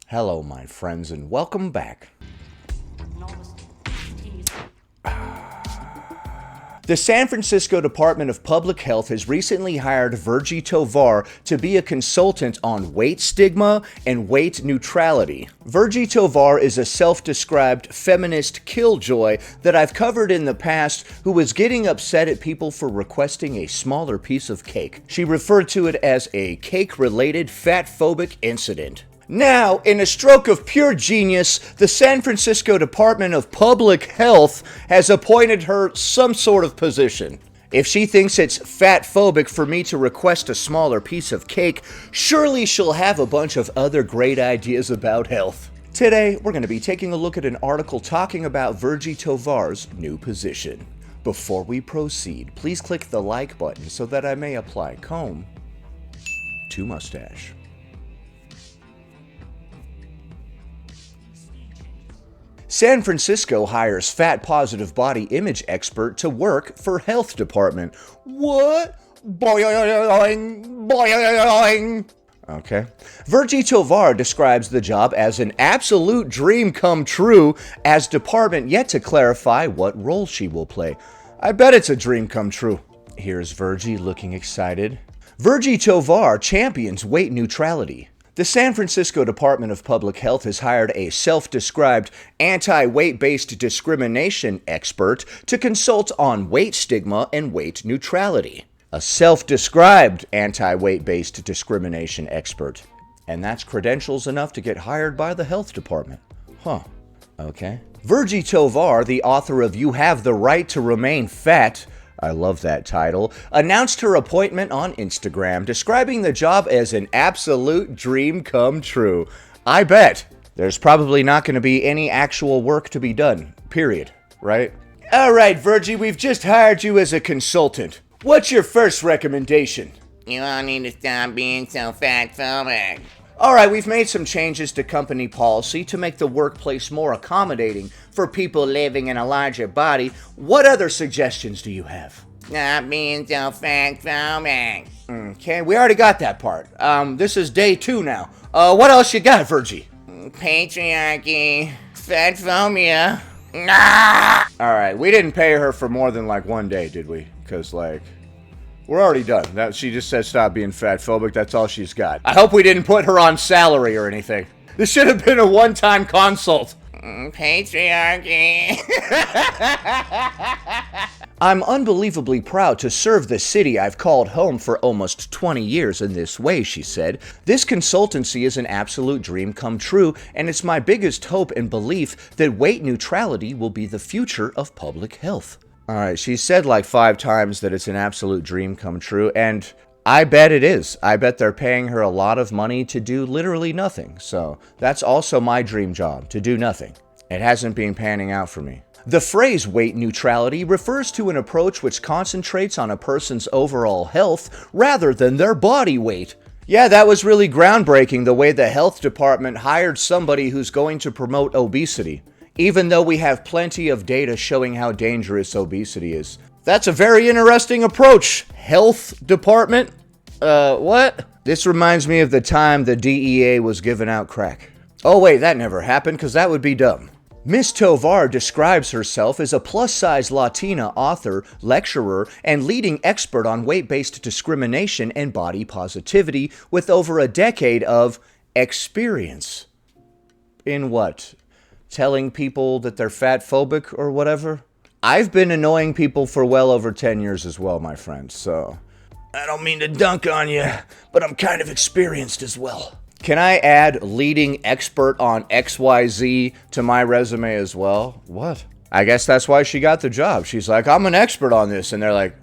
Hello, my friends, and welcome back. The San Francisco Department of Public Health has recently hired Virgie Tovar to be a consultant on weight stigma and weight neutrality. Virgie Tovar is a self-described feminist killjoy that I've covered in the past who was getting upset at people for requesting a smaller piece of cake. She referred to it as a cake-related fat-phobic incident. Now, in a stroke of pure genius, the San Francisco Department of Public Health has appointed her some sort of position. If she thinks it's fat-phobic for me to request a smaller piece of cake, surely she'll have a bunch of other great ideas about health. Today, we're going to be taking a look at an article talking about Virgie Tovar's new position. Before we proceed, please click the like button so that I may apply comb to mustache. San Francisco hires fat-positive body image expert to work for health department. What? Boing, boing. Okay. Virgie Tovar describes the job as an absolute dream come true, as department yet to clarify what role she will play. I bet it's a dream come true. Here's Virgie looking excited. Virgie Tovar champions weight neutrality. The San Francisco Department of Public Health has hired a self-described anti-weight-based discrimination expert to consult on weight stigma and weight neutrality. A self-described anti-weight-based discrimination expert. And that's credentials enough to get hired by the health department. Huh. Okay. Virgie Tovar, the author of You Have the Right to Remain Fat, I love that title, announced her appointment on Instagram, describing the job as an absolute dream come true. I bet. There's probably not going to be any actual work to be done, period, right? Alright, Virgie, we've just hired you as a consultant. What's your first recommendation? You all need to stop being so fat-phobic. Alright, we've made some changes to company policy to make the workplace more accommodating for people living in a larger body. What other suggestions do you have? Stop being so fat-phobic. Okay, we already got that part. This is day 2 now. What else you got, Virgie? Patriarchy. Fat phobia. Nah! Alright, we didn't pay her for more than like 1 day, did we? Because, like, we're already done. She just said stop being fat-phobic. That's all she's got. I hope we didn't put her on salary or anything. This should have been a one-time consult. Patriarchy. I'm unbelievably proud to serve the city I've called home for almost 20 years in this way, she said. This consultancy is an absolute dream come true, and it's my biggest hope and belief that weight neutrality will be the future of public health. Alright, she said like 5 times that it's an absolute dream come true, and I bet it is. I bet they're paying her a lot of money to do literally nothing. So that's also my dream job, to do nothing. It hasn't been panning out for me. The phrase weight neutrality refers to an approach which concentrates on a person's overall health rather than their body weight. Yeah, that was really groundbreaking, the way the health department hired somebody who's going to promote obesity. Even though we have plenty of data showing how dangerous obesity is. That's a very interesting approach, health department. What? This reminds me of the time the DEA was giving out crack. Oh wait, that never happened, because that would be dumb. Miss Tovar describes herself as a plus-size Latina author, lecturer, and leading expert on weight-based discrimination and body positivity with over a decade of experience. In what? Telling people that they're fat-phobic or whatever? I've been annoying people for well over 10 years as well, my friend, so I don't mean to dunk on you, but I'm kind of experienced as well. Can I add leading expert on XYZ to my resume as well? What? I guess that's why she got the job. She's like, I'm an expert on this, and they're like,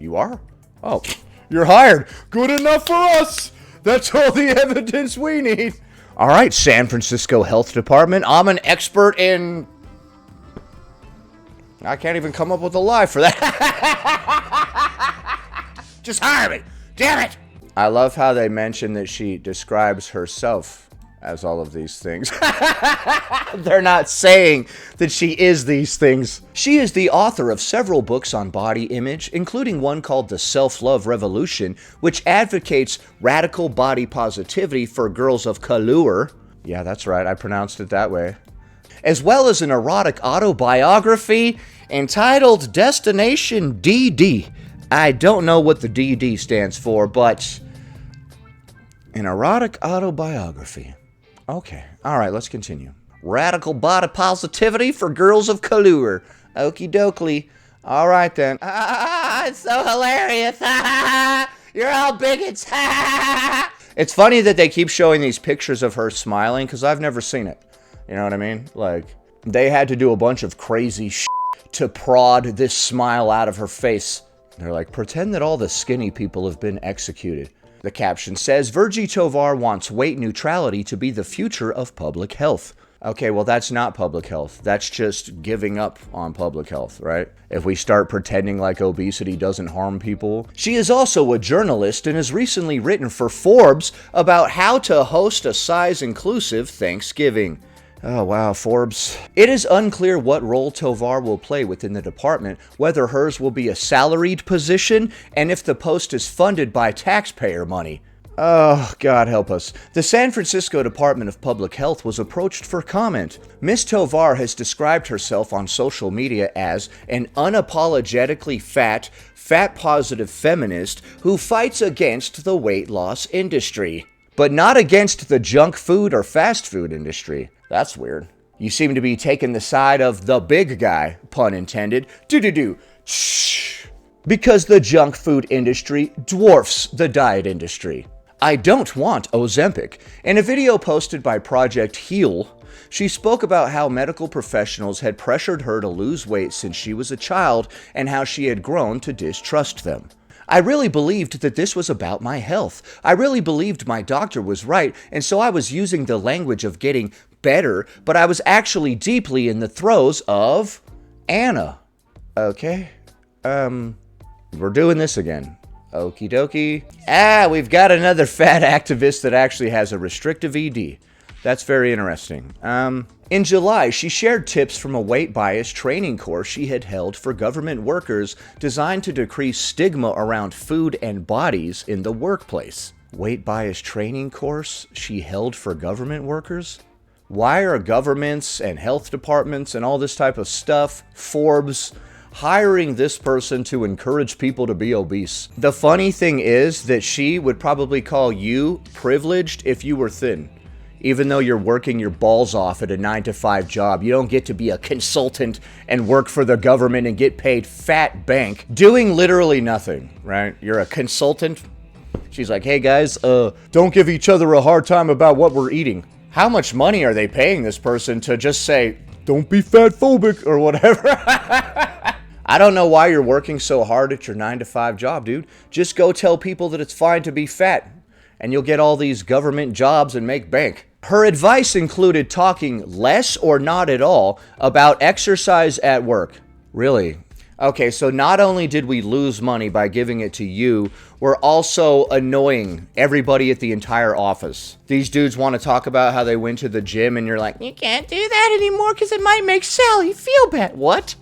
you are? Oh, you're hired. Good enough for us. That's all the evidence we need. All right, San Francisco Health Department, I'm an expert in... I can't even come up with a lie for that. Just hire me. Damn it. I love how they mention that she describes herself as all of these things. They're not saying that she is these things. She is the author of several books on body image, including one called The Self-Love Revolution, which advocates radical body positivity for girls of color. Yeah, that's right. I pronounced it that way. As well as an erotic autobiography entitled Destination DD. I don't know what the DD stands for, but an erotic autobiography. Okay, all right, let's continue. Radical body positivity for girls of color. Okie dokie. All right then. It's so hilarious. You're all bigots. It's funny that they keep showing these pictures of her smiling, because I've never seen it. You know what I mean? Like, they had to do a bunch of crazy shit to prod this smile out of her face. They're like, pretend that all the skinny people have been executed. The caption says, Virgie Tovar wants weight neutrality to be the future of public health. Okay, well, that's not public health. That's just giving up on public health, right? If we start pretending like obesity doesn't harm people. She is also a journalist and has recently written for Forbes about how to host a size-inclusive Thanksgiving. Oh, wow, Forbes. It is unclear what role Tovar will play within the department, whether hers will be a salaried position, and if the post is funded by taxpayer money. Oh, God help us. The San Francisco Department of Public Health was approached for comment. Ms. Tovar has described herself on social media as an unapologetically fat-positive feminist who fights against the weight loss industry, but not against the junk food or fast food industry. That's weird. You seem to be taking the side of the big guy, pun intended. Shh. Because the junk food industry dwarfs the diet industry. I don't want Ozempic. In a video posted by Project Heal, she spoke about how medical professionals had pressured her to lose weight since she was a child and how she had grown to distrust them. I really believed that this was about my health. I really believed my doctor was right, and so I was using the language of getting better, but I was actually deeply in the throes of Anna. Okay? We're doing this again. Okie dokie. We've got another fat activist that actually has a restrictive ED. That's very interesting. In July, she shared tips from a weight bias training course she had held for government workers designed to decrease stigma around food and bodies in the workplace. Weight bias training course she held for government workers? Why are governments and health departments and all this type of stuff, Forbes, hiring this person to encourage people to be obese? The funny thing is that she would probably call you privileged if you were thin. Even though you're working your balls off at a 9-to-5 job, you don't get to be a consultant and work for the government and get paid fat bank doing literally nothing, right? You're a consultant. She's like, hey guys, don't give each other a hard time about what we're eating. How much money are they paying this person to just say, don't be fat phobic or whatever? I don't know why you're working so hard at your 9-to-5 job, dude. Just go tell people that it's fine to be fat, and you'll get all these government jobs and make bank. Her advice included talking less or not at all about exercise at work. Really? Okay, so not only did we lose money by giving it to you, we're also annoying everybody at the entire office. These dudes want to talk about how they went to the gym, and you're like, You can't do that anymore because it might make Sally feel bad. What?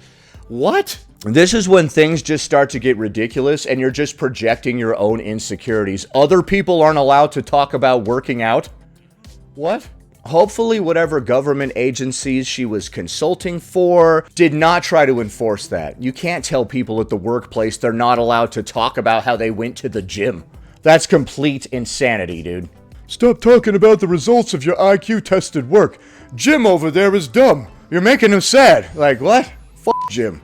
This is when things just start to get ridiculous and you're just projecting your own insecurities. Other people aren't allowed to talk about working out? What? Hopefully whatever government agencies she was consulting for did not try to enforce that. You can't tell people at the workplace they're not allowed to talk about how they went to the gym. That's complete insanity, dude. Stop talking about the results of your IQ-tested work. Jim over there is dumb. You're making him sad. Like, what? F*** Jim.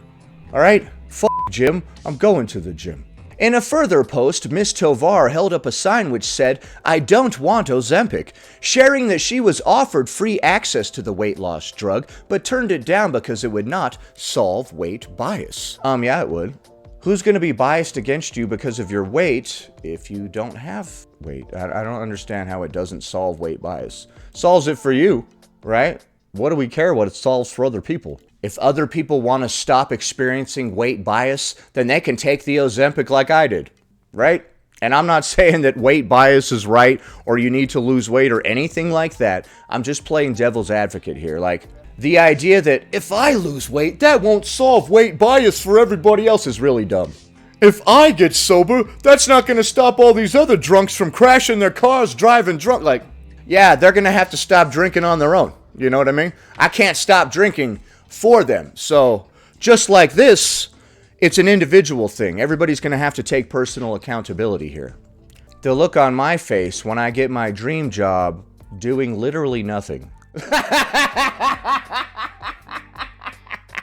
Alright? F*** Jim. I'm going to the gym. In a further post, Ms. Tovar held up a sign which said, I don't want Ozempic, sharing that she was offered free access to the weight loss drug, but turned it down because it would not solve weight bias. Yeah, it would. Who's going to be biased against you because of your weight if you don't have weight? I don't understand how it doesn't solve weight bias. Solves it for you, right? What do we care what it solves for other people? If other people want to stop experiencing weight bias, then they can take the Ozempic like I did, right? And I'm not saying that weight bias is right or you need to lose weight or anything like that. I'm just playing devil's advocate here. Like, the idea that if I lose weight, that won't solve weight bias for everybody else is really dumb. If I get sober, that's not going to stop all these other drunks from crashing their cars driving drunk. Like, yeah, they're going to have to stop drinking on their own. You know what I mean? I can't stop drinking for them. So just like this, it's an individual thing. Everybody's going to have to take personal accountability here. The look on my face when I get my dream job doing literally nothing.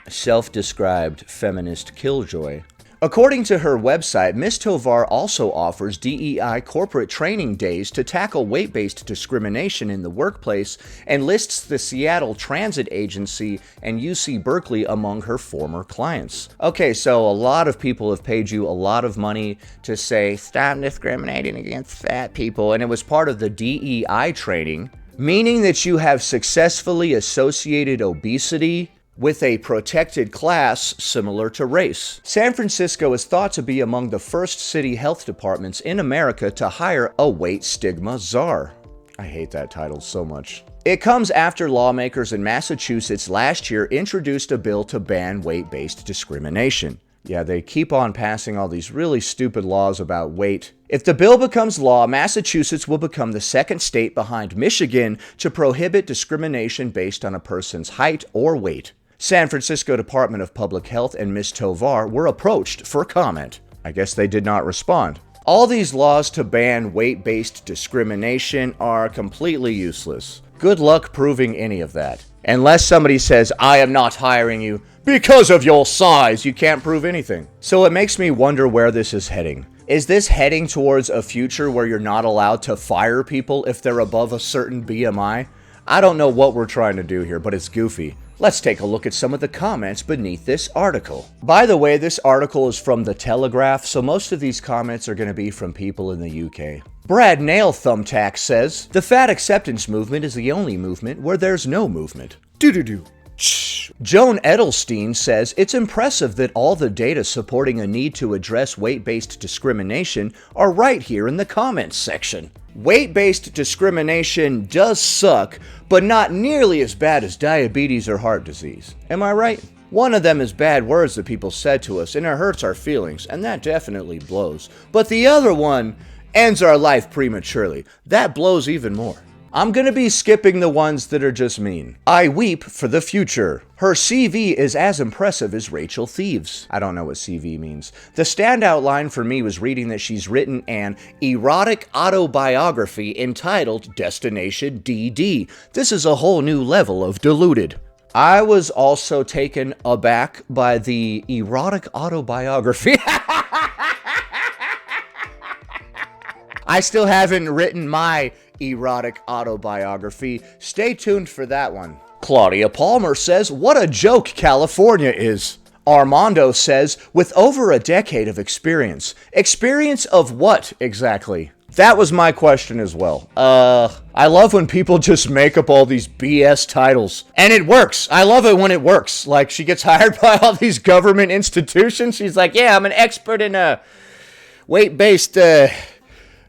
Self-described feminist killjoy. According to her website, Ms. Tovar also offers DEI corporate training days to tackle weight-based discrimination in the workplace and lists the Seattle Transit Agency and UC Berkeley among her former clients. Okay, so a lot of people have paid you a lot of money to say, stop discriminating against fat people, and it was part of the DEI training, meaning that you have successfully associated obesity with a protected class similar to race. San Francisco is thought to be among the first city health departments in America to hire a weight stigma czar. I hate that title so much. It comes after lawmakers in Massachusetts last year introduced a bill to ban weight-based discrimination. Yeah, they keep on passing all these really stupid laws about weight. If the bill becomes law, Massachusetts will become the second state behind Michigan to prohibit discrimination based on a person's height or weight. San Francisco Department of Public Health and Ms. Tovar were approached for comment. I guess they did not respond. All these laws to ban weight-based discrimination are completely useless. Good luck proving any of that. Unless somebody says, I am not hiring you because of your size, you can't prove anything. So it makes me wonder where this is heading. Is this heading towards a future where you're not allowed to fire people if they're above a certain BMI? I don't know what we're trying to do here, but it's goofy. Let's take a look at some of the comments beneath this article. By the way, this article is from The Telegraph, so most of these comments are going to be from people in the UK. Brad Nail Thumbtack says, the fat acceptance movement is the only movement where there's no movement. Doo-doo-doo. Joan Edelstein says, it's impressive that all the data supporting a need to address weight-based discrimination are right here in the comments section. Weight-based discrimination does suck, but not nearly as bad as diabetes or heart disease. Am I right? One of them is bad words that people said to us, and it hurts our feelings, and that definitely blows. But the other one ends our life prematurely. That blows even more. I'm gonna be skipping the ones that are just mean. I weep for the future. Her CV is as impressive as Rachel Thieves. I don't know what CV means. The standout line for me was reading that she's written an erotic autobiography entitled Destination DD. This is a whole new level of deluded. I was also taken aback by the erotic autobiography. I still haven't written my erotic autobiography. Stay tuned for that one. Claudia Palmer says, what a joke California is. Armando says, with over a decade of experience. Experience of what exactly? That was my question as well. I love when people just make up all these BS titles. And it works. I love it when it works. Like, she gets hired by all these government institutions. She's like, yeah, I'm an expert in weight-based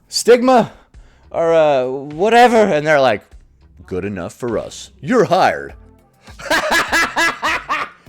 stigma or whatever. And they're like, good enough for us. You're hired.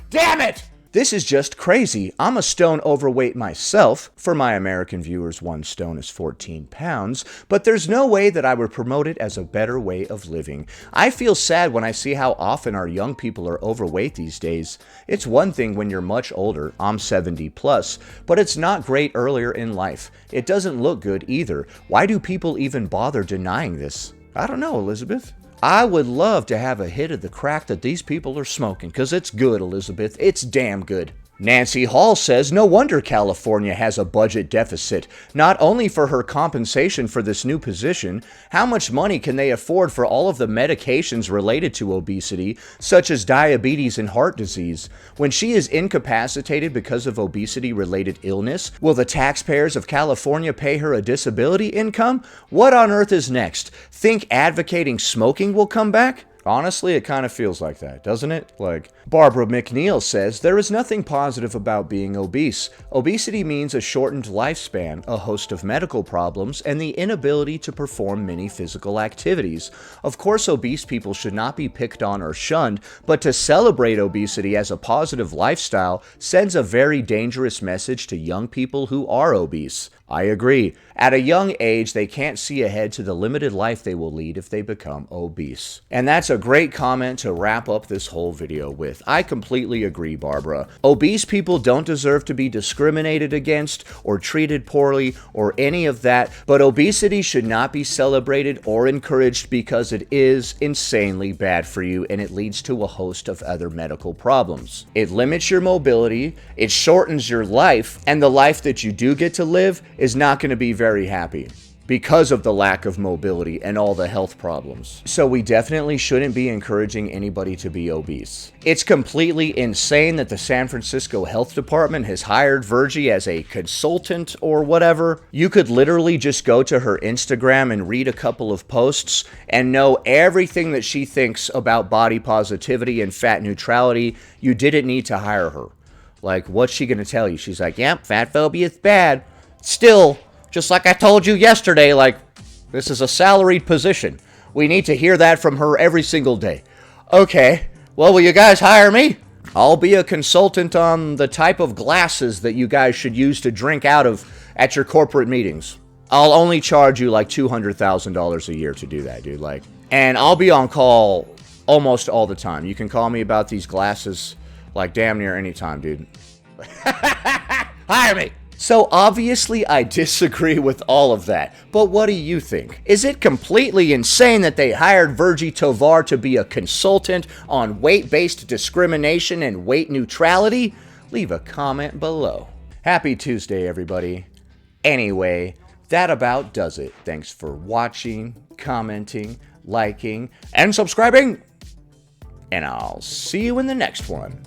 Damn it! This is just crazy. I'm a stone overweight myself. For my American viewers, 1 stone is 14 pounds, but there's no way that I would promote it as a better way of living. I feel sad when I see how often our young people are overweight these days. It's one thing when you're much older, I'm 70 plus, but it's not great earlier in life. It doesn't look good either. Why do people even bother denying this? I don't know, Elizabeth. I would love to have a hit of the crack that these people are smoking, because it's good, Elizabeth. It's damn good. Nancy Hall says, no wonder California has a budget deficit, not only for her compensation for this new position. How much money can they afford for all of the medications related to obesity, such as diabetes and heart disease? When she is incapacitated because of obesity-related illness, will the taxpayers of California pay her a disability income? What on earth is next? Think advocating smoking will come back? Honestly, it kind of feels like that, doesn't it? Like, Barbara McNeil says, there is nothing positive about being obese. Obesity means a shortened lifespan, a host of medical problems, and the inability to perform many physical activities. Of course, obese people should not be picked on or shunned, but to celebrate obesity as a positive lifestyle sends a very dangerous message to young people who are obese. I agree. At a young age, they can't see ahead to the limited life they will lead if they become obese. And that's a great comment to wrap up this whole video with. I completely agree, Barbara. Obese people don't deserve to be discriminated against or treated poorly or any of that, but obesity should not be celebrated or encouraged because it is insanely bad for you and it leads to a host of other medical problems. It limits your mobility, it shortens your life, and the life that you do get to live is not going to be very happy because of the lack of mobility and all the health problems. So we definitely shouldn't be encouraging anybody to be obese. It's completely insane that the San Francisco Health Department has hired Virgie as a consultant or whatever. You could literally just go to her Instagram and read a couple of posts and know everything that she thinks about body positivity and fat neutrality. You didn't need to hire her. Like, what's she gonna tell you? She's like, yep, fat phobia is bad. Still, just like I told you yesterday, like, this is a salaried position. We need to hear that from her every single day. Okay, well, will you guys hire me? I'll be a consultant on the type of glasses that you guys should use to drink out of at your corporate meetings. I'll only charge you like $200,000 a year to do that, dude. Like, and I'll be on call almost all the time. You can call me about these glasses like damn near any time, dude. Hire me! So obviously I disagree with all of that, but what do you think? Is it completely insane that they hired Virgie Tovar to be a consultant on weight-based discrimination and weight neutrality? Leave a comment below. Happy Tuesday, everybody. Anyway, that about does it. Thanks for watching, commenting, liking, and subscribing, and I'll see you in the next one.